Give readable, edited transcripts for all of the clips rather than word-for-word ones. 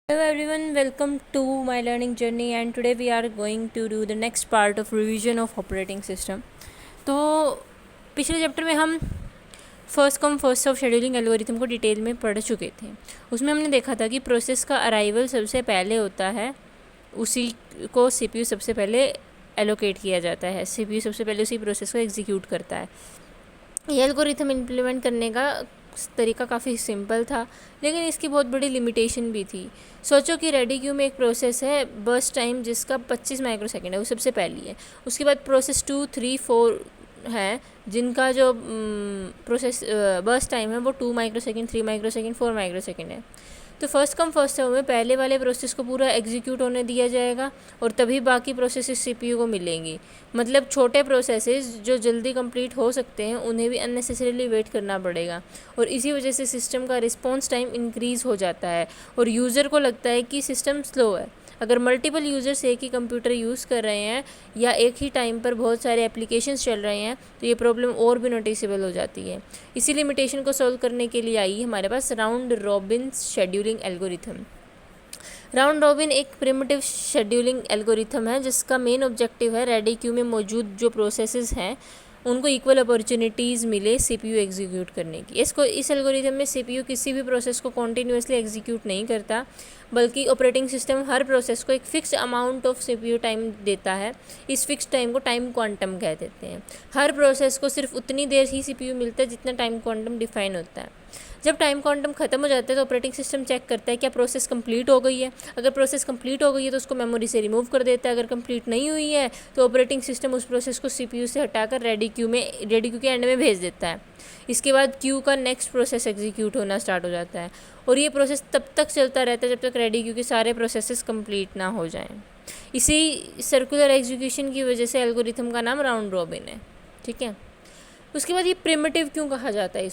Hello everyone, welcome to my learning journey and today we are going to do the next part of revision of operating system. तो पिछले chapter में हम first come first serve scheduling algorithm को detail में पढ़ चुके थे। उसमें हमने देखा था कि प्रोसेस का अराइवल सबसे पहले होता है, उसी को सीपीयू सबसे पहले एलोकेट किया जाता है, सीपीयू सबसे पहले उसी प्रोसेस को एग्जीक्यूट करता है। ये एल्गोरिथम इम्प्लीमेंट करने का तरीका काफ़ी सिंपल था, लेकिन इसकी बहुत बड़ी लिमिटेशन भी थी। सोचो कि रेडी क्यू में एक प्रोसेस है बर्स्ट टाइम जिसका 25 माइक्रोसेकंड है, वो सबसे पहली है। उसके बाद प्रोसेस 2, 3, 4 है जिनका जो प्रोसेस बर्स्ट टाइम है वो 2 माइक्रोसेकंड, 3 माइक्रोसेकंड, 4 माइक्रोसेकंड है। तो फर्स्ट कम फर्स्ट सर्व में पहले वाले प्रोसेस को पूरा एग्जीक्यूट होने दिया जाएगा और तभी बाकी प्रोसेसेस सीपीयू को मिलेंगी। मतलब छोटे प्रोसेसेस जो जल्दी कंप्लीट हो सकते हैं उन्हें भी अननेसेसरीली वेट करना पड़ेगा और इसी वजह से सिस्टम का रिस्पॉन्स टाइम इंक्रीज़ हो जाता है और यूज़र को लगता है कि सिस्टम स्लो है। अगर मल्टीपल यूज़र्स एक ही कंप्यूटर यूज़ कर रहे हैं या एक ही टाइम पर बहुत सारे एप्लीकेशंस चल रहे हैं तो ये प्रॉब्लम और भी नोटिसेबल हो जाती है। इसी लिमिटेशन को सॉल्व करने के लिए आई हमारे पास round robin scheduling algorithm. Round robin एक प्रिमिटिव शेड्यूलिंग एल्गोरिथम है जिसका मेन ऑब्जेक्टिव है रेडी क्यू में मौजूद जो प्रोसेसेस हैं उनको इक्वल अपॉर्चुनिटीज़ मिले सीपीयू एग्जीक्यूट करने की। इस एल्गोरिथम में सीपीयू किसी भी प्रोसेस को कॉन्टीन्यूसली एग्जीक्यूट नहीं करता, बल्कि ऑपरेटिंग सिस्टम हर प्रोसेस को एक fix amount of CPU time देता है। इस फिक्स टाइम को टाइम क्वांटम कह देते हैं। हर प्रोसेस को सिर्फ उतनी देर ही सीपीयू मिलता है जितना टाइम क्वांटम डिफाइन होता है। जब टाइम क्वांटम खत्म हो जाता है तो ऑपरेटिंग सिस्टम चेक करता है क्या प्रोसेस कंप्लीट हो गई है। अगर प्रोसेस कंप्लीट हो गई है तो उसको मेमोरी से रिमूव कर देता है। अगर कंप्लीट नहीं हुई है तो ऑपरेटिंग सिस्टम उस प्रोसेस को सीपीयू से हटाकर रेडी क्यू के एंड में भेज देता है। इसके बाद क्यू का नेक्स्ट प्रोसेस एग्जीक्यूट होना स्टार्ट हो जाता है और ये प्रोसेस तब तक चलता रहता है जब तक रेडी क्यू के सारे प्रोसेसेस कंप्लीट ना हो जाएं। इसी सर्कुलर एग्जीक्यूशन की वजह से एल्गोरिथम का नाम राउंड रॉबिन है। ठीक है, उसके बाद ये प्रिमिटिव क्यों कहा जाता है?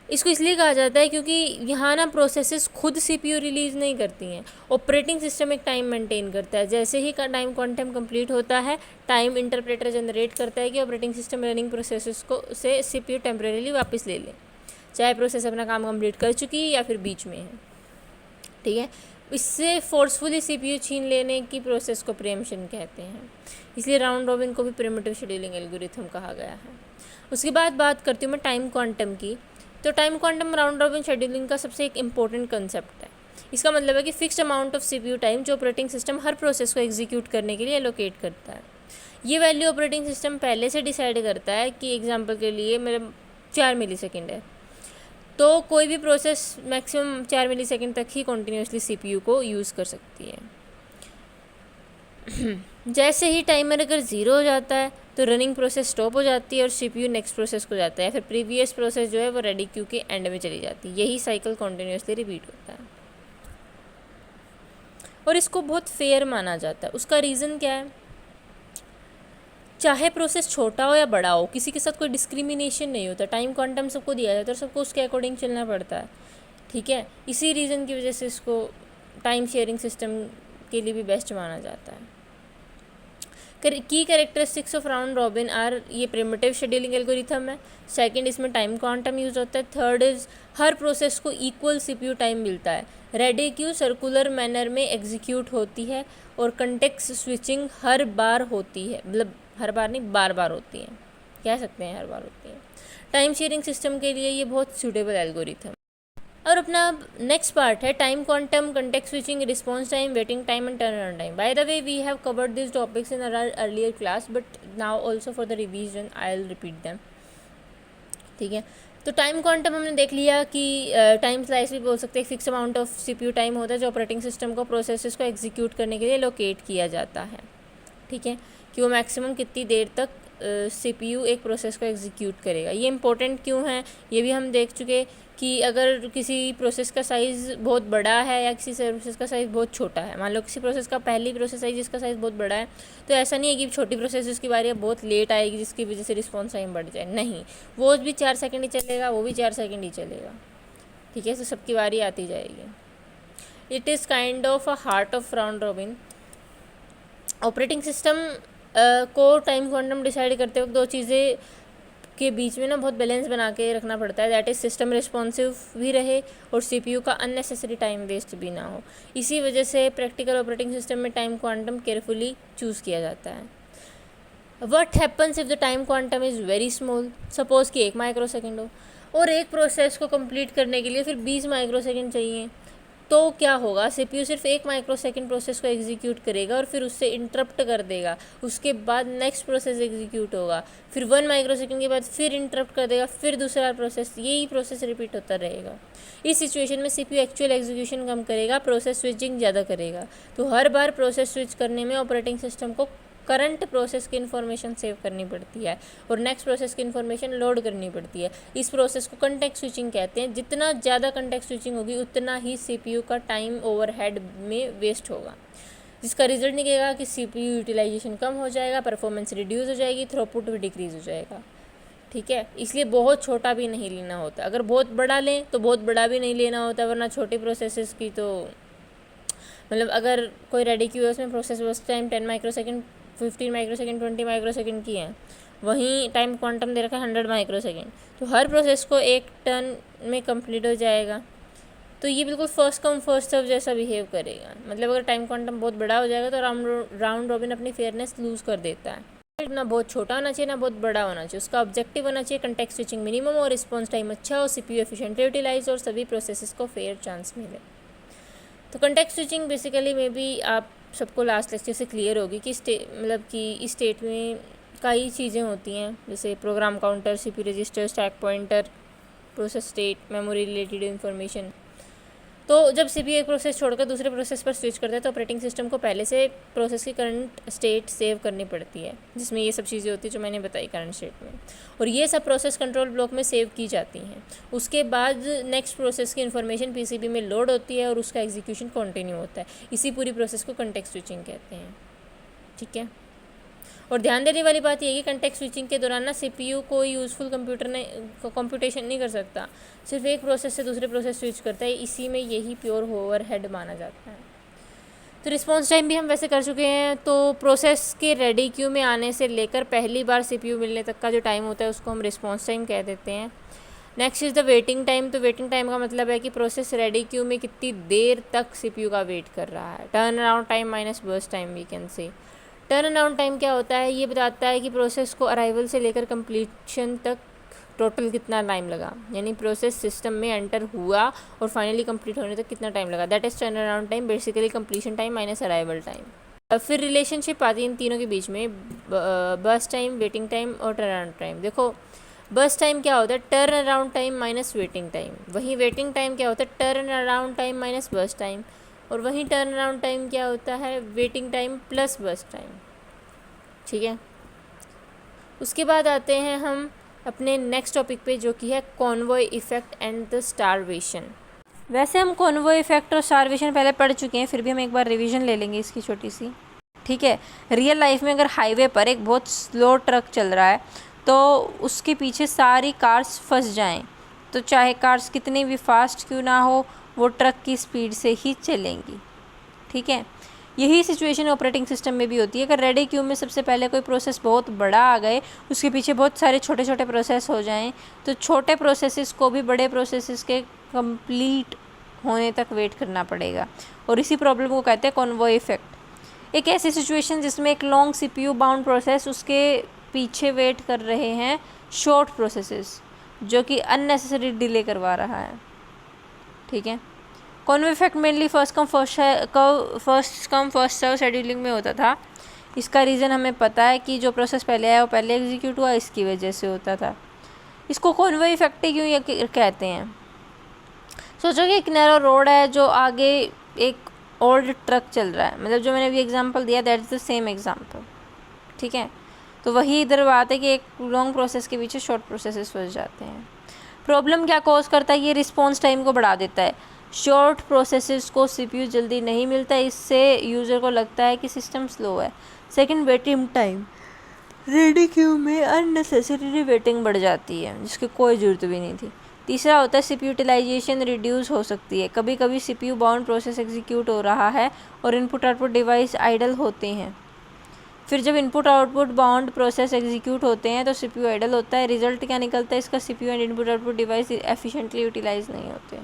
इसको इसलिए कहा जाता है क्योंकि यहाँ ना प्रोसेसेस खुद सीपीयू रिलीज़ नहीं करती हैं। ऑपरेटिंग सिस्टम एक टाइम मेंटेन करता है। जैसे ही टाइम क्वांटम कंप्लीट होता है टाइम इंटरप्रेटर जनरेट करता है कि ऑपरेटिंग सिस्टम रनिंग प्रोसेसेस को से सीपीयू टेम्परेरीली वापस ले ले, चाहे प्रोसेस अपना काम कंप्लीट कर चुकी है या फिर बीच में है। ठीक है, इससे फोर्सफुली सीपीयू छीन लेने की प्रोसेस को प्रीएम्पशन कहते हैं। इसलिए राउंड रॉबिन को भी प्रिमिटिव शेड्यूलिंग एल्गोरिथम कहा गया है। उसके बाद बात करती हूँ मैं टाइम क्वांटम की। तो time quantum round robin scheduling का सबसे एक इम्पॉर्टेंट कंसेप्ट है। इसका मतलब है कि fixed amount of CPU time जो ऑपरेटिंग सिस्टम हर प्रोसेस को एग्जीक्यूट करने के लिए एलोकेट करता है। ये वैल्यू ऑपरेटिंग सिस्टम पहले से डिसाइड करता है कि एग्जांपल के लिए मेरा 4 मिलीसेकंड है तो कोई भी प्रोसेस मैक्सिमम 4 मिलीसेकंड तक ही कॉन्टीन्यूसली सीपीयू को यूज़ कर सकती है। जैसे ही टाइमर अगर 0 हो जाता है तो रनिंग प्रोसेस स्टॉप हो जाती है और सीपीयू नेक्स्ट प्रोसेस को जाता है, फिर प्रीवियस प्रोसेस जो है वो रेडी क्यू के एंड में चली जाती है। यही साइकिल कॉन्टीन्यूसली रिपीट होता है और इसको बहुत फेयर माना जाता है। उसका रीज़न क्या है? चाहे प्रोसेस छोटा हो या बड़ा हो, किसी के साथ कोई डिस्क्रिमिनेशन नहीं होता। टाइम क्वांटम सबको दिया जाता है और सबको उसके अकॉर्डिंग चलना पड़ता है। ठीक है, इसी रीज़न की वजह से इसको टाइम शेयरिंग सिस्टम के लिए भी बेस्ट माना जाता है। Key characteristics of round robin are, ये प्रिमिटिव शेड्यूलिंग एल्गोरिथम है। सेकंड, इसमें टाइम क्वांटम यूज़ होता है। थर्ड इज़ हर प्रोसेस को इक्वल सीपीयू टाइम मिलता है। रेडी क्यू सर्कुलर मैनर में एग्जीक्यूट होती है और कंटेक्स्ट स्विचिंग हर बार होती है, मतलब हर बार नहीं, बार बार होती है, कह सकते हैं हर बार होती है। टाइम शेयरिंग सिस्टम के लिए ये बहुत सूटेबल एल्गोरिथम। और अपना नेक्स्ट पार्ट है time quantum, context switching, response time, waiting time and turnaround time. By the way we have covered this topics in our earlier class but now also for the revision I will repeat them. ठीक है, तो time quantum हमने देख लिया कि time slice भी बोल सकते हैं। Fix amount of CPU time होता है जो ऑपरेटिंग सिस्टम को प्रोसेसेस को एग्जीक्यूट करने के लिए लोकेट किया जाता है। ठीक है, कि वो मैक्सिमम कितनी देर तक सीपीयू एक प्रोसेस को एग्जीक्यूट करेगा। ये इंपॉर्टेंट क्यों है ये भी हम देख चुके कि अगर किसी प्रोसेस का साइज़ बहुत बड़ा है या किसी प्रोसेस का साइज़ बहुत छोटा है, मान लो किसी प्रोसेस का पहली प्रोसेस आई जिसका साइज़ बहुत बड़ा है, तो ऐसा नहीं है कि छोटी प्रोसेस जिसकी बारी है बहुत लेट आएगी जिसकी वजह से रिस्पॉन्स टाइम बढ़ जाए। नहीं, वो भी 4 सेकेंड ही चलेगा, वो भी 4 सेकेंड ही चलेगा। ठीक है, तो सबकी बारी आती जाएगी। It is kind of a heart of round robin. Operating system को टाइम क्वांटम डिसाइड करते वक्त 2 चीज़ें के बीच में ना बहुत बैलेंस बना के रखना पड़ता है, दैट इज़ सिस्टम रिस्पॉन्सिव भी रहे और सीपीयू का अननेसेसरी टाइम वेस्ट भी ना हो। इसी वजह से प्रैक्टिकल ऑपरेटिंग सिस्टम में टाइम क्वांटम केयरफुली चूज़ किया जाता है। What happens if the time quantum is very small, suppose कि 1 माइक्रोसेकेंड हो और एक प्रोसेस को कंप्लीट करने के लिए फिर 20 माइक्रोसेकेंड चाहिए, तो क्या होगा, सीपीयू सिर्फ 1 माइक्रोसेकेंड प्रोसेस को एग्जीक्यूट करेगा और फिर उससे इंटरप्ट कर देगा। उसके बाद नेक्स्ट प्रोसेस एग्जीक्यूट होगा, फिर 1 माइक्रोसेकेंड के बाद फिर इंटरप्ट कर देगा, फिर दूसरा प्रोसेस, यही प्रोसेस रिपीट होता रहेगा। इस सिचुएशन में सीपीयू एक्चुअल एग्जीक्यूशन कम करेगा, प्रोसेस स्विचिंग ज़्यादा करेगा। तो हर बार प्रोसेस स्विच करने में ऑपरेटिंग सिस्टम को करंट प्रोसेस की इन्फॉर्मेशन सेव करनी पड़ती है और नेक्स्ट प्रोसेस की इन्फॉर्मेशन लोड करनी पड़ती है। इस प्रोसेस को कंटेक्स्ट स्विचिंग कहते हैं। जितना ज़्यादा कंटेक्स्ट स्विचिंग होगी उतना ही सीपीयू का टाइम ओवरहेड में वेस्ट होगा, जिसका रिजल्ट निकलेगा कि सीपीयू यूटिलाइजेशन कम हो जाएगा, परफॉर्मेंस रिड्यूस हो जाएगी, थ्रूपुट भी डिक्रीज़ हो जाएगा। ठीक है, इसलिए बहुत छोटा भी नहीं लेना होता। अगर बहुत बड़ा लें तो बहुत बड़ा भी नहीं लेना होता, वरना छोटी प्रोसेसेस की तो मतलब अगर कोई रेडी क्यू है उसमें प्रोसेस बस टाइम 10 माइक्रोसेकेंड, 15 माइक्रोसेकेंड, 20 माइक्रोसेकेंड की है, वहीं टाइम क्वांटम दे रखा है 100 माइक्रोसेकेंड, तो हर प्रोसेस को एक टर्न में कंप्लीट हो जाएगा। तो ये बिल्कुल फर्स्ट कम फर्स्ट सर्व जैसा बिहेव करेगा। मतलब अगर टाइम क्वांटम बहुत बड़ा हो जाएगा तो राउंड रॉबिन अपनी फेयरनेस लूज़ कर देता है। ना बहुत छोटा होना चाहिए ना बहुत बड़ा होना चाहिए, उसका ऑब्जेक्टिव होना चाहिए कंटेक्स्ट स्विचिंग मिनिमम और रिस्पॉन्स टाइम अच्छा हो, सीपीयू एफिशिएंटली यूटिलाइज और सभी प्रोसेसेस को फेयर चांस मिले। तो कंटेक्स्ट स्विचिंग बेसिकली में भी आप सबको लास्ट लेक्चर से क्लियर होगी कि मतलब कि इस स्टेट में कई चीज़ें होती हैं, जैसे program counter, CPU register, stack pointer, process state, memory related information. तो जब सीपीयू एक प्रोसेस छोड़कर दूसरे प्रोसेस पर स्विच करता है तो ऑपरेटिंग सिस्टम को पहले से प्रोसेस की करंट स्टेट सेव करनी पड़ती है, जिसमें ये सब चीज़ें होती हैं जो मैंने बताई करंट स्टेट में, और ये सब प्रोसेस कंट्रोल ब्लॉक में सेव की जाती हैं। उसके बाद नेक्स्ट प्रोसेस की इन्फॉर्मेशन पीसीबी में लोड होती है और उसका एग्जीक्यूशन कंटिन्यू होता है। इसी पूरी प्रोसेस को कंटेक्स्ट स्विचिंग कहते हैं। ठीक है, और ध्यान देने वाली बात यह है कि कंटेक्स्ट स्विचिंग के दौरान ना सीपीयू कोई यूज़फुल कंप्यूटेशन नहीं कर सकता, सिर्फ एक प्रोसेस से दूसरे प्रोसेस स्विच करता है। इसी में यही प्योर ओवरहेड माना जाता है। तो रिस्पॉन्स टाइम भी हम वैसे कर चुके हैं। तो प्रोसेस के रेडी क्यू में आने से लेकर पहली बार सीपीयू मिलने तक का जो टाइम होता है उसको हम रिस्पॉन्स टाइम कह देते हैं। Next is the waiting time. तो वेटिंग टाइम का मतलब है कि प्रोसेस रेडी क्यू में कितनी देर तक सीपीयू का वेट कर रहा है। Turnaround time minus burst time we can say. Turnaround time क्या होता है, ये बताता है कि प्रोसेस को अराइवल से लेकर कंप्लीशन तक टोटल कितना टाइम लगा, यानी प्रोसेस सिस्टम में एंटर हुआ और फाइनली कंप्लीट होने तक कितना टाइम लगा, that is turn around time, basically completion time minus arrival time. फिर रिलेशनशिप आती है इन तीनों के बीच में, बर्स्ट टाइम, वेटिंग टाइम और टर्न अराउंड टाइम। देखो बर्स्ट टाइम क्या होता है, turnaround time minus waiting time. वहीं वेटिंग टाइम क्या होता है, turnaround time minus burst time. और वहीं टर्न अराउंड टाइम क्या होता है, waiting time plus burst time. ठीक है, उसके बाद आते हैं हम अपने नेक्स्ट टॉपिक पे, जो कि है convoy effect and the starvation. वैसे हम कॉन्वॉय इफ़ेक्ट और स्टारवेशन पहले पढ़ चुके हैं, फिर भी हम एक बार रिवीजन ले लेंगे इसकी छोटी सी। ठीक है, रियल लाइफ में अगर हाईवे पर एक बहुत स्लो ट्रक चल रहा है तो उसके पीछे सारी कार्स फंस जाएं, तो चाहे कार्स कितनी भी फास्ट क्यों ना हो वो ट्रक की स्पीड से ही चलेंगी। ठीक है, यही सिचुएशन ऑपरेटिंग सिस्टम में भी होती है। अगर रेडी क्यू में सबसे पहले कोई प्रोसेस बहुत बड़ा आ गए, उसके पीछे बहुत सारे छोटे छोटे प्रोसेस हो जाएं, तो छोटे प्रोसेसेस को भी बड़े प्रोसेसेस के कंप्लीट होने तक वेट करना पड़ेगा, और इसी प्रॉब्लम को कहते हैं कॉन्वॉय इफेक्ट। एक ऐसी सिचुएशन जिसमें एक लॉन्ग सीपीयू बाउंड प्रोसेस उसके पीछे वेट कर रहे हैं शॉर्ट प्रोसेसेस, जो कि अननेसेसरी डिले करवा रहा है। ठीक है, convoy effect mainly first come first serve scheduling में होता था। इसका रीज़न हमें पता है कि जो प्रोसेस पहले आया वो पहले एग्जीक्यूट हुआ, इसकी वजह से होता था। इसको कॉन्वॉय इफेक्ट क्यों ये कहते हैं, सोचो कि एक नैरो रोड है, जो आगे एक ओल्ड ट्रक चल रहा है, मतलब जो मैंने अभी एग्जांपल दिया that is the same example. ठीक है, तो वही इधर बात है कि एक लॉन्ग प्रोसेस के पीछे शॉर्ट प्रोसेसेस फंस जाते हैं। प्रॉब्लम क्या कॉज करता है, ये रिस्पॉन्स टाइम को बढ़ा देता है। शॉर्ट प्रोसेसेस को सीपीयू जल्दी नहीं मिलता, इससे यूज़र को लगता है कि सिस्टम स्लो है। Second, waiting time. Ready queue में अननेसेसरी वेटिंग बढ़ जाती है जिसकी कोई ज़रूरत भी नहीं थी। तीसरा होता है सीपीयू यूटिलाइजेशन रिड्यूस हो सकती है। कभी कभी सीपीयू बाउंड प्रोसेस एग्जीक्यूट हो रहा है और इनपुट आउटपुट डिवाइस आइडल होते हैं। फिर जब input output bound process execute होते हैं तो सीपीयू आइडल होता है। रिजल्ट क्या निकलता है इसका, CPU and input output device efficiently utilize नहीं होते।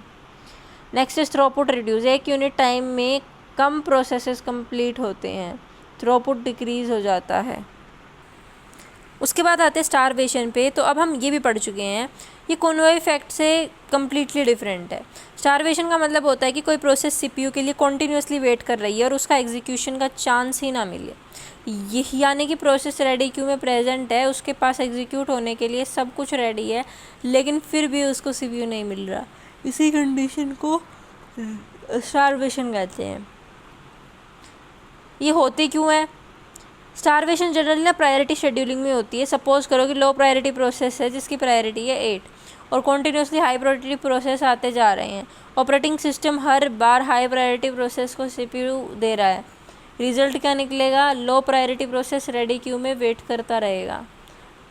नेक्स्ट इज थ्रूपुट रिड्यूस, एक यूनिट टाइम में कम प्रोसेसेस कंप्लीट होते हैं, थ्रूपुट डिक्रीज हो जाता है। उसके बाद आते हैं स्टारवेशन पे। तो अब हम ये भी पढ़ चुके हैं, ये कॉन्वॉय इफेक्ट से कम्प्लीटली डिफरेंट है। स्टारवेशन का मतलब होता है कि कोई प्रोसेस सीपीयू के लिए कॉन्टीन्यूसली वेट कर रही है और उसका एग्जीक्यूशन का चांस ही ना मिले। ये यानी कि प्रोसेस रेडी क्यू में प्रेजेंट है, उसके पास एग्जीक्यूट होने के लिए सब कुछ रेडी है, लेकिन फिर भी उसको सीपीयू नहीं मिल रहा। इसी कंडीशन को स्टारवेशन कहते हैं। ये होती क्यों है? स्टारवेशन जनरली ना प्रायोरिटी शेड्यूलिंग में होती है। सपोज करो कि लो प्रायोरिटी प्रोसेस है जिसकी प्रायोरिटी है 8 और कॉन्टीन्यूसली हाई प्रायोरिटी प्रोसेस आते जा रहे हैं। ऑपरेटिंग सिस्टम हर बार हाई प्रायोरिटी प्रोसेस को सीपीयू दे रहा है। रिजल्ट क्या निकलेगा? Low priority process ready queue में वेट करता रहेगा।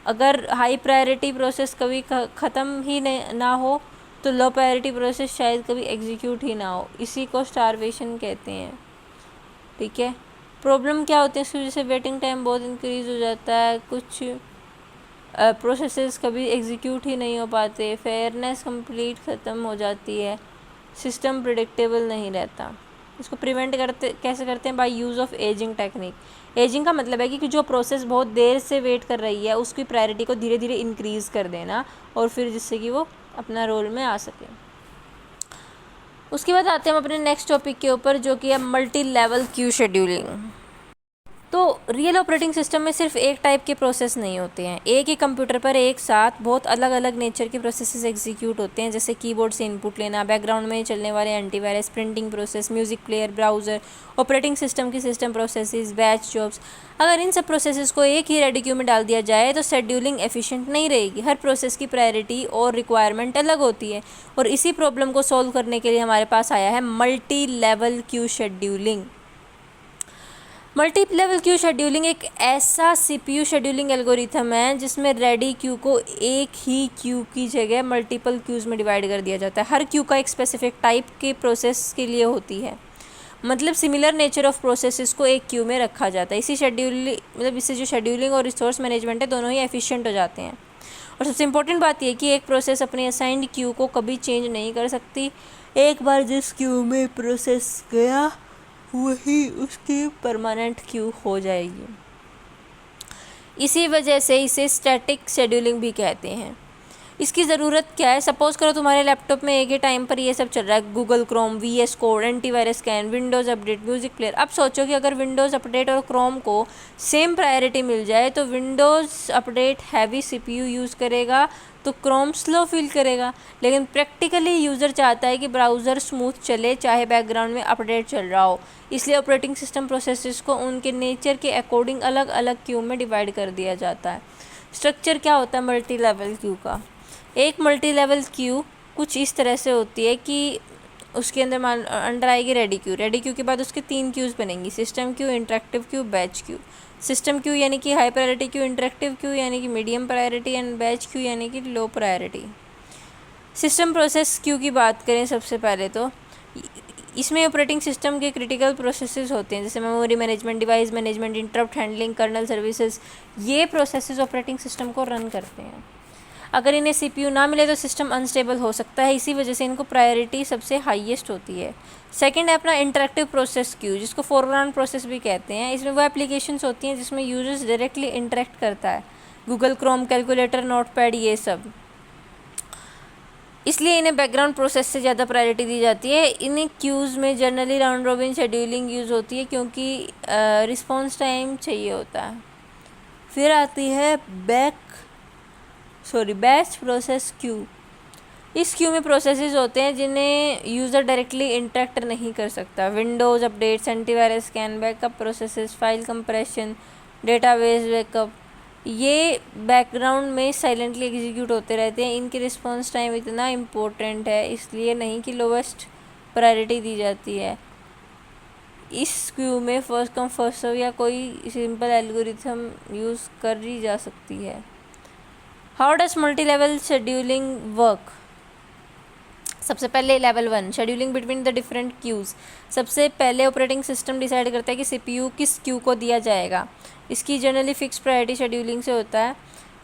अगर हाई प्रायोरिटी प्रोसेस कभी ख़त्म ही ना हो तो लो प्रायोरिटी प्रोसेस शायद कभी एग्जीक्यूट ही ना हो। इसी को स्टारवेशन कहते हैं। ठीक है, प्रॉब्लम क्या होती है इसकी वजह से? वेटिंग टाइम बहुत इंक्रीज़ हो जाता है, कुछ प्रोसेसेस कभी एग्जीक्यूट ही नहीं हो पाते, फेयरनेस कंप्लीट ख़त्म हो जाती है, सिस्टम प्रिडिक्टेबल नहीं रहता। इसको प्रिवेंट कैसे करते हैं? By use of aging technique. Aging का मतलब है कि जो प्रोसेस बहुत देर से वेट कर रही है उसकी प्रायोरिटी को धीरे धीरे इंक्रीज़ कर देना, और फिर जिससे कि वो अपना रोल में आ सके। उसके बाद आते हैं हम अपने नेक्स्ट टॉपिक के ऊपर, जो कि है मल्टी लेवल क्यू शेड्यूलिंग। तो रियल ऑपरेटिंग सिस्टम में सिर्फ एक टाइप के प्रोसेस नहीं होते हैं, एक ही कंप्यूटर पर एक साथ बहुत अलग अलग नेचर के प्रोसेसेस एग्जीक्यूट होते हैं, जैसे कीबोर्ड से इनपुट लेना, बैकग्राउंड में चलने वाले antivirus, printing process, music player, browser, operating system की सिस्टम प्रोसेसेस, बैच जॉब्स। अगर इन सब प्रोसेसेस को एक ही रेडी क्यू में डाल दिया जाए तो शेड्यूलिंग एफिशिएंट नहीं रहेगी। हर प्रोसेस की प्रायोरिटी और रिक्वायरमेंट अलग होती है, और इसी प्रॉब्लम को सॉल्व करने के लिए हमारे पास आया है multi level queue scheduling. Multi level queue scheduling एक ऐसा सीपीयू शेड्यूलिंग एल्गोरिथम है जिसमें रेडी क्यू को एक ही क्यू की जगह मल्टीपल क्यूज़ में डिवाइड कर दिया जाता है। हर क्यू का एक स्पेसिफिक टाइप के प्रोसेस के लिए होती है, मतलब सिमिलर नेचर ऑफ प्रोसेसेस को एक क्यू में रखा जाता है। इससे जो शेड्यूलिंग और रिसोर्स मैनेजमेंट है दोनों ही एफिशिएंट हो जाते हैं। और सबसे इम्पोर्टेंट बात यह कि एक प्रोसेस अपनी असाइंड क्यू को कभी चेंज नहीं कर सकती। एक बार जिस क्यू में प्रोसेस गया वही उसकी परमानेंट क्यू हो जाएगी। इसी वजह से इसे स्टैटिक शेड्यूलिंग भी कहते हैं। इसकी ज़रूरत क्या है? सपोज़ करो तुम्हारे लैपटॉप में एक ही टाइम पर ये सब चल रहा है, Google Chrome, VS code, antivirus scan, Windows update, music player. अब सोचो कि अगर विंडोज़ अपडेट और क्रोम को सेम प्रायोरिटी मिल जाए तो Windows update heavy CPU use करेगा तो क्रोम स्लो फील करेगा। लेकिन प्रैक्टिकली यूज़र चाहता है कि ब्राउज़र स्मूथ चले चाहे बैकग्राउंड में अपडेट चल रहा हो, इसलिए ऑपरेटिंग सिस्टम प्रोसेसेस को उनके नेचर के अकॉर्डिंग अलग अलग क्यू में डिवाइड कर दिया जाता है। स्ट्रक्चर क्या होता है मल्टी लेवल क्यू का? एक मल्टी लेवल क्यू कुछ इस तरह से होती है कि उसके अंदर आएगी रेडी क्यू। रेडी क्यू के बाद उसके 3 क्यूज़ बनेंगी, system queue, interactive queue, batch queue. System queue यानी कि high priority queue, interactive queue यानी कि medium priority, and batch queue यानी कि low priority. System process queue की बात करें सबसे पहले तो इसमें ऑपरेटिंग सिस्टम के क्रिटिकल प्रोसेसेस होते हैं, जैसे memory management, device management, interrupt handling, kernel services. ये प्रोसेसेस ऑपरेटिंग सिस्टम को रन करते हैं। अगर इन्हें CPU ना मिले तो सिस्टम अनस्टेबल हो सकता है, इसी वजह से इनको प्रायोरिटी सबसे हाईएस्ट होती है। सेकंड है अपना इंटरेक्टिव प्रोसेस क्यू, जिसको फोरग्राउंड प्रोसेस भी कहते हैं। इसमें वो एप्लीकेशंस होती हैं जिसमें यूजर्स डायरेक्टली इंटरेक्ट करता है, गूगल क्रोम, कैलकुलेटर, नोटपैड, ये सब। इसलिए इन्हें बैकग्राउंड प्रोसेस से ज़्यादा प्रायोरिटी दी जाती है। इन्हें क्यूज़ में generally round robin scheduling use होती है क्योंकि रिस्पॉन्स टाइम चाहिए होता है। फिर आती है बैच प्रोसेस क्यू। इस क्यू में प्रोसेसेस होते हैं जिन्हें यूज़र डायरेक्टली इंटरेक्ट नहीं कर सकता। Windows updates, antivirus scan, backup processes, file compression, database backup, ये बैकग्राउंड में साइलेंटली एग्जीक्यूट होते रहते हैं। इनकी रिस्पॉन्स टाइम इतना इम्पोर्टेंट है इसलिए नहीं कि लोवेस्ट प्रायोरिटी दी जाती है। इस क्यू में फर्स्ट कम फर्स्ट सर्व या कोई सिंपल एल्गोरिथम यूज़ करी जा सकती है। How does multi level scheduling work? सबसे पहले level 1 scheduling between the different queues. सबसे पहले ऑपरेटिंग सिस्टम डिसाइड करता है कि CPU किस क्यू को दिया जाएगा। इसकी जनरली फिक्स प्रायोरिटी शेड्यूलिंग से होता है।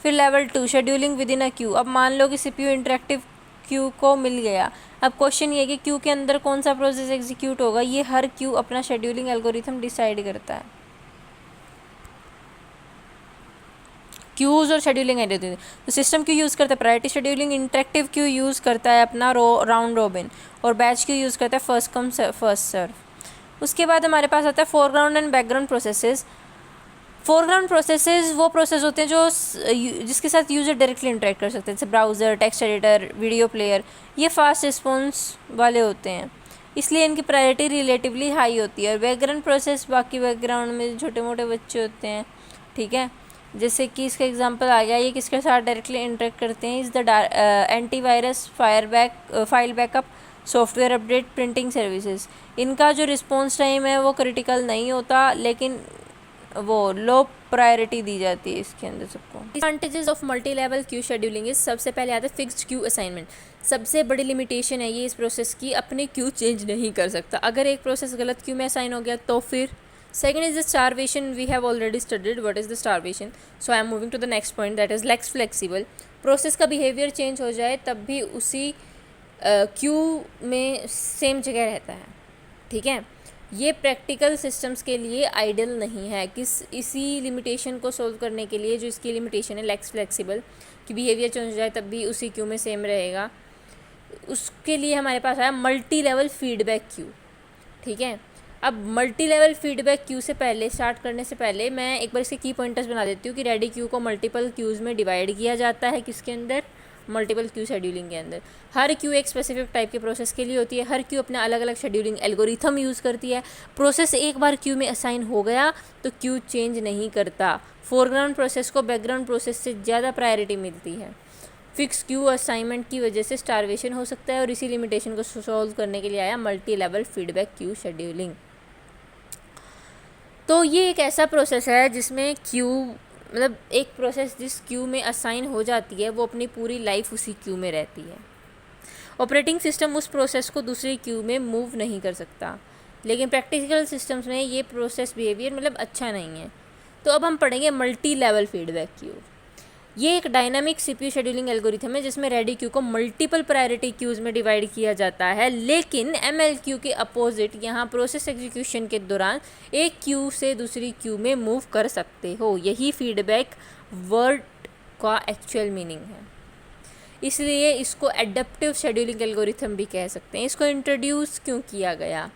फिर level 2 scheduling with in a Q. अब मान लो कि CPU इंटरेक्टिव क्यू को मिल गया। अब क्वेश्चन ये कि क्यू के अंदर कौन सा प्रोसेस एग्जीक्यूट होगा, ये हर क्यू अपना शेड्यूलिंग एल्गोरिथम डिसाइड करता है। क्यूज़ और शेड्यूलिंग एल्गोरिथम, तो सिस्टम क्यू यूज़ करता है priority scheduling, interactive Q use करता है अपना राउंड रॉबिन, और बैच क्यू यूज़ करता है फर्स्ट कम फर्स्ट सर्व। उसके बाद हमारे पास आता है foreground and background processes. Foreground processes वो प्रोसेस होते हैं जो जिसके साथ यूज़र डायरेक्टली इंटरेक्ट कर सकते हैं, जैसे browser, text editor, video player. ये फास्ट रिस्पॉन्स वाले होते हैं, इसलिए इनकी प्रायोरिटी रिलेटिवली हाई होती है। और बैकग्राउंड प्रोसेस बाकी बैकग्राउंड में छोटे मोटे बच्चे होते हैं, ठीक है। जैसे कि इसका एग्जांपल आ गया, ये किसके साथ डायरेक्टली इंटरेक्ट करते हैं, is the antivirus, file backup, software update, printing services. इनका जो रिस्पॉन्स टाइम है वो क्रिटिकल नहीं होता, लेकिन वो लो प्रायोरिटी दी जाती है इसके अंदर सबको। Advantages of multi level queue scheduling is, सबसे पहले आता है फिक्स्ड क्यू असाइनमेंट। सबसे बड़ी लिमिटेशन है ये इस प्रोसेस की, अपने क्यू चेंज नहीं कर सकता। अगर एक प्रोसेस गलत क्यू में असाइन हो गया तो फिर। Second is the starvation. We have already studied what is the starvation. So I am moving to the next point, that is less flexible. Process का बिहेवियर चेंज हो जाए तब भी उसी क्यू में सेम जगह रहता है, ठीक है। ये प्रैक्टिकल सिस्टम्स के लिए आइडियल नहीं है। इसी लिमिटेशन को सोल्व करने के लिए जो इसकी लिमिटेशन है लेस फ्लेक्सिबल, कि बिहेवियर चेंज हो जाए तब भी उसी क्यू में सेम रहेगा, उसके लिए हमारे पास आया मल्टी लेवल फीडबैक क्यू, ठीक है। अब मल्टी लेवल फीडबैक क्यू से पहले स्टार्ट करने से पहले मैं एक बार इसके की पॉइंटर्स बना देती हूँ कि रेडी क्यू को मल्टीपल क्यूज़ में डिवाइड किया जाता है, किसके अंदर, मल्टीपल क्यू शेड्यूलिंग के अंदर। हर क्यू एक स्पेसिफिक टाइप के प्रोसेस के लिए होती है, हर क्यू अपना अलग अलग शेड्यूलिंग एल्गोरिथम यूज़ करती है। प्रोसेस एक बार क्यू में असाइन हो गया तो क्यू चेंज नहीं करता। फोरग्राउंड प्रोसेस को बैकग्राउंड प्रोसेस से ज़्यादा प्रायोरिटी मिलती है। फिक्स क्यू असाइनमेंट की वजह से स्टारवेशन हो सकता है, और इसी लिमिटेशन को सॉल्व करने के लिए आया multi level feedback queue scheduling. तो ये एक ऐसा प्रोसेस है जिसमें क्यू, मतलब एक प्रोसेस जिस क्यू में असाइन हो जाती है वो अपनी पूरी लाइफ उसी क्यू में रहती है। ऑपरेटिंग सिस्टम उस प्रोसेस को दूसरी क्यू में मूव नहीं कर सकता, लेकिन प्रैक्टिकल सिस्टम्स में ये प्रोसेस बिहेवियर मतलब अच्छा नहीं है। तो अब हम पढ़ेंगे मल्टी लेवल फीडबैक क्यू। ये एक डायनामिक CPU शेड्यूलिंग एल्गोरिथम है जिसमें रेडी क्यू को मल्टीपल प्रायोरिटी क्यूज़ में डिवाइड किया जाता है, लेकिन MLQ के अपोजिट यहाँ प्रोसेस एग्जीक्यूशन के दौरान एक क्यू से दूसरी क्यू में मूव कर सकते हो। यही फीडबैक वर्ड का एक्चुअल मीनिंग है, इसलिए इसको एडप्टिव शेड्यूलिंग एल्गोरिथम भी कह सकते हैं। इसको इंट्रोड्यूस क्यों किया गया,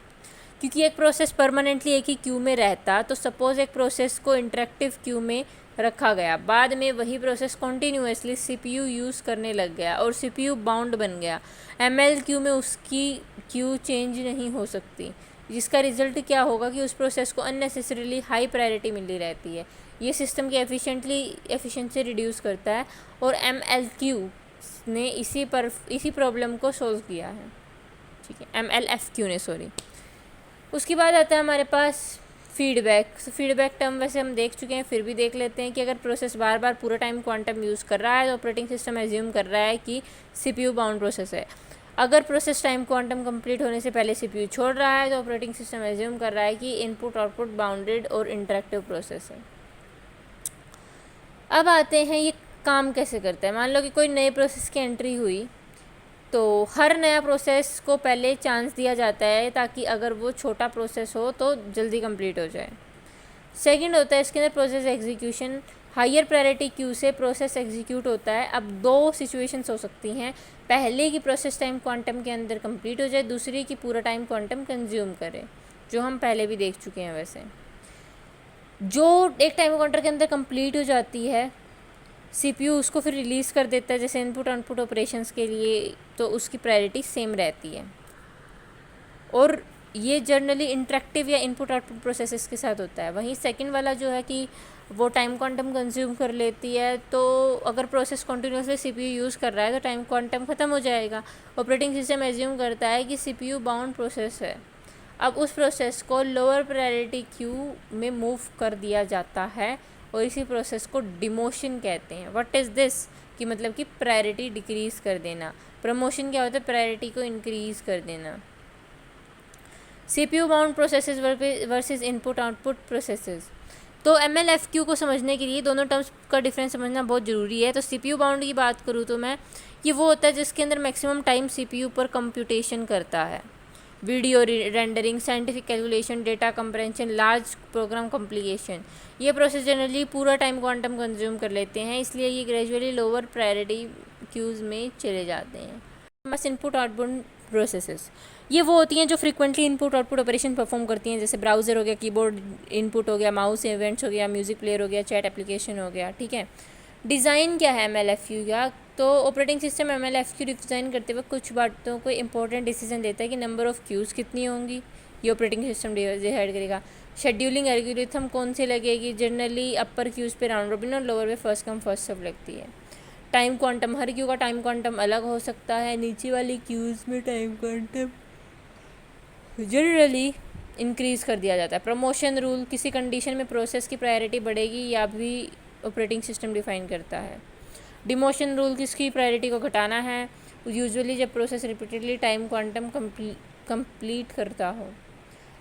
क्योंकि एक प्रोसेस परमानेंटली एक ही क्यू में रहता, तो सपोज़ एक प्रोसेस को इंटरेक्टिव क्यू में रखा गया, बाद में वही प्रोसेस कॉन्टीन्यूसली CPU यूज़ करने लग गया और CPU बाउंड बन गया। MLQ में उसकी क्यू चेंज नहीं हो सकती, जिसका रिजल्ट क्या होगा कि उस प्रोसेस को अननेसेसरीली हाई प्रायोरिटी मिली रहती है। ये सिस्टम की एफिशिएंसी रिड्यूस करता है, और MLQ ने इसी प्रॉब्लम को सोल्व किया है, ठीक है, MLFQ ने, सॉरी। उसके बाद आता है हमारे पास फीडबैक। फीडबैक टर्म वैसे हम देख चुके हैं, फिर भी देख लेते हैं कि अगर प्रोसेस बार बार पूरा टाइम क्वांटम यूज़ कर रहा है तो ऑपरेटिंग सिस्टम एज्यूम कर रहा है कि CPU बाउंड प्रोसेस है। अगर प्रोसेस टाइम क्वांटम कंप्लीट होने से पहले CPU छोड़ रहा है तो ऑपरेटिंग सिस्टम एज्यूम कर रहा है कि इनपुट आउटपुट बाउंडेड और इंटरेक्टिव प्रोसेस है। अब आते हैं ये काम कैसे करता है। मान लो कि कोई नए प्रोसेस की एंट्री हुई, तो हर नया प्रोसेस को पहले चांस दिया जाता है ताकि अगर वो छोटा प्रोसेस हो तो जल्दी कंप्लीट हो जाए। सेकंड होता है इसके अंदर process execution. Higher priority queue से प्रोसेस एग्जीक्यूट होता है। अब दो सिचुएशंस हो सकती हैं, पहले की प्रोसेस टाइम क्वांटम के अंदर कंप्लीट हो जाए, दूसरी की पूरा टाइम क्वांटम कंज्यूम करे, जो हम पहले भी देख चुके हैं। वैसे जो एक टाइम क्वांटम के अंदर कंप्लीट हो जाती है, CPU उसको फिर रिलीज़ कर देता है जैसे इनपुट आउटपुट ऑपरेशंस के लिए, तो उसकी प्रायोरिटी सेम रहती है। और ये जनरली इंटरेक्टिव या इनपुट आउटपुट प्रोसेसेस के साथ होता है। वहीं सेकंड वाला जो है कि वो टाइम क्वांटम कंज्यूम कर लेती है, तो अगर प्रोसेस कंटिन्यूसली CPU यूज़ कर रहा है तो टाइम क्वांटम ख़त्म हो जाएगा। ऑपरेटिंग सिस्टम एज्यूम करता है कि CPU बाउंड प्रोसेस है, अब उस प्रोसेस को लोअर प्रायोरिटी क्यू में मूव कर दिया जाता है, और इसी प्रोसेस को डिमोशन कहते हैं। व्हाट इज़ दिस, कि मतलब कि प्रायोरिटी डिक्रीज़ कर देना। प्रमोशन क्या होता है? प्रायोरिटी को इंक्रीज़ कर देना। CPU bound processes versus input output processes. तो MLFQ को समझने के लिए दोनों टर्म्स का डिफरेंस समझना बहुत ज़रूरी है। तो CPU बाउंड की बात करूँ तो मैं, ये वो होता है जिसके अंदर मैक्सिमम टाइम CPU पर कंप्यूटेशन करता है। Video rendering, scientific calculation, data compression, large program complication, ये प्रोसेस जनरली पूरा टाइम क्वांटम कंज्यूम कर लेते हैं, इसलिए ये ग्रेजुअली लोअर प्रायोरिटी क्यूज़ में चले जाते हैं। बस इनपुट आउटपुट प्रोसेसेस, ये वो होती हैं जो frequently input output operation perform करती हैं, जैसे ब्राउज़र हो गया, कीबोर्ड इनपुट हो गया, माउस इवेंट्स हो गया, म्यूज़िक प्लेयर हो गया, चैट एप्लीकेशन हो गया, ठीक है। डिज़ाइन क्या है MLFQ का? तो ऑपरेटिंग सिस्टम MLFQ डिज़ाइन करते वक्त कुछ बातों को इंपॉर्टेंट डिसीजन देता है कि नंबर ऑफ़ क्यूज़ कितनी होंगी, ये ऑपरेटिंग सिस्टम डिसाइड करेगा। शेड्यूलिंग एल्गोरिथम कौन सी लगेगी? जनरली अपर क्यूज़ पे राउंड रोबिन और लोअर पे फर्स्ट कम फर्स्ट सर्व लगती है। टाइम क्वांटम, हर क्यू का टाइम क्वांटम अलग हो सकता है। नीचे वाली क्यूज़ में टाइम क्वांटम जनरली इंक्रीज़ कर दिया जाता है। प्रमोशन रूल, किसी कंडीशन में प्रोसेस की प्रायोरिटी बढ़ेगी या भी ऑपरेटिंग सिस्टम डिफाइन करता है। डिमोशन रूल, किसकी प्रायोरिटी को घटाना है, यूजुअली जब process repeatedly time quantum complete करता हो।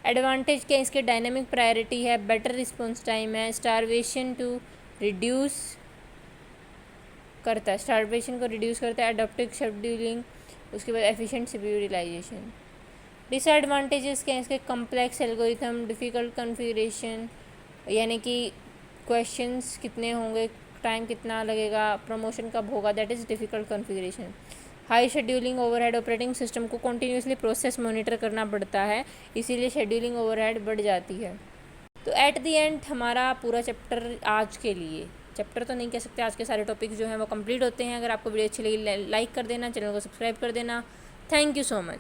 एडवांटेज क्या, इसके डायनेमिक प्रायोरिटी है, बेटर रिस्पॉन्स टाइम है, स्टारवेशन को रिड्यूस करता है, एडप्टिव शेड्यूलिंग, उसके बाद एफिशिएंट CPU यूटिलाइजेशन। डिसएडवांटेजेस क्या है इसके, कम्प्लेक्स एल्गोरिथम, डिफ़िकल्ट कॉन्फ़िगरेशन, यानी कि क्वेश्चंस कितने होंगे, टाइम कितना लगेगा, प्रमोशन कब होगा, that is difficult configuration. High scheduling overhead, operating system को कंटिन्यूसली प्रोसेस मॉनिटर करना पड़ता है, इसीलिए शेड्यूलिंग ओवरहेड बढ़ जाती है। तो एट द एंड हमारा पूरा चैप्टर आज के लिए, चैप्टर तो नहीं कह सकते, आज के सारे टॉपिक्स जो हैं वो कंप्लीट होते हैं। अगर आपको वीडियो अच्छी लगी लाइक कर देना, चैनल को सब्सक्राइब कर देना। Thank you so much.